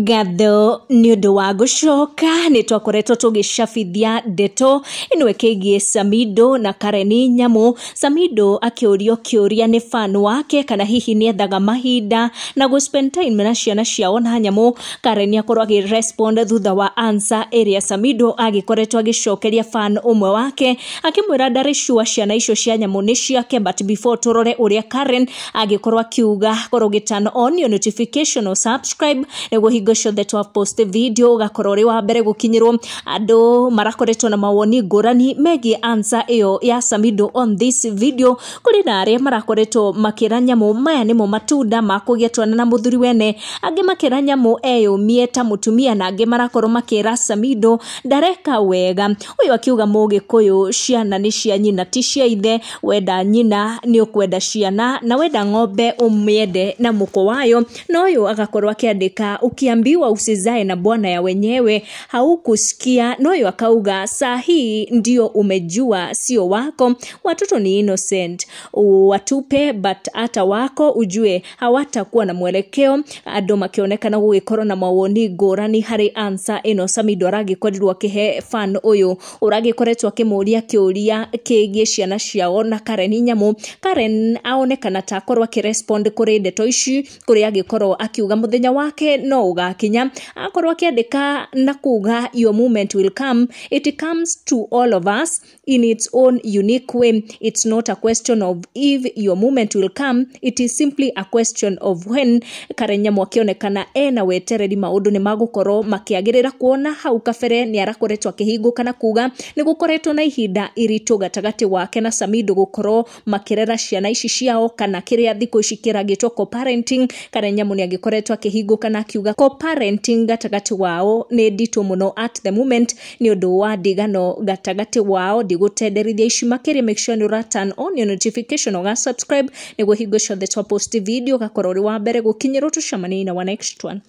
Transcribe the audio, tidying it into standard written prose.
Gatho ni undu wa gucoka ni twakoretwo tugicabithia ndeto inwe kigie Samido na Karen Nyamu. Samido akiurio kiuria ni fan wake kana hihi ni ethaga mahinda na go spend time na ciana ciao na Nyamu. Karen akorwo respond thutha wa answer area Samido agikoretwo agicokeria fan umwe wake akimwira ndari sure ciana icio cia Nyamu ni ciake, but before turore uria Karen agikorwo akiuga korwo turn on your notification or subscribe nego hingo ciothe twa post video gakorwo ri wa mbere gukinyirwo. Andu marakoretwo na mawoni ngurani megie answer iyo ya Samido on this video. Kuri na aria marakoretwo makira Nyamu maya nimo matunda makugetwana na muthuri wene, angi makira Nyamu eyumie ta mutumia, na angi marakorwo makira Samido ndareka wega. Uyu akiuga Mugikuyu ciana ni cia nyina ti cia ithe, wenda nyina ni ukwenda ciana na wenda ng'ombe umiende na muko wayo. Na uyu agakorwo akiandika ukiambiwa usizae na bwana ya wenyewe haukusikia. Na uyu akauga saa hii ndio umejua sio wako, watoto ni innocent, watupe but hata wako ujue hawatakuwa na mwelekeo. Andu makionekana gugikorwo na mawoni ngurani hari answer ino Samido aragikorirwo akihe fan uyu uragikoretwo akimuria kiuria kigie ciana ciao na Karen Nyamu. Karen aonekana ta akorwo akirespond kuri ndeto ici, kuri agikorwo akiuga muthenya wake no ugakinya. Akorwo akiandika na kuga your moment will come, it comes to all of us in its own unique way. It's not a question of if your moment will come, it is simply a question of when. Karen Nyamu akionekana ena wetereri maundu ni magukorwo makiagirira kuona hau kabere ni arakoretwo akihinguka na kuga ni gukoretwo na ihinda iritu gatagati wake na Samido gukorwo makirera ciana ici ciao kana kiria thiko ici kiragitwo co-parenting. Karen Nyamu ni agikoretwo akihinguka na akiuga co-parenting gatagati wao ni ndito muno at the moment ni undu wa ndigano gatagati wao. Ndigutenderithia ici makiria, make sure you turn on your notification or subscribe niguo hingo ciothe twa post video gakorwo ri wa mbere gukinyirwo. Tucemanie na next one.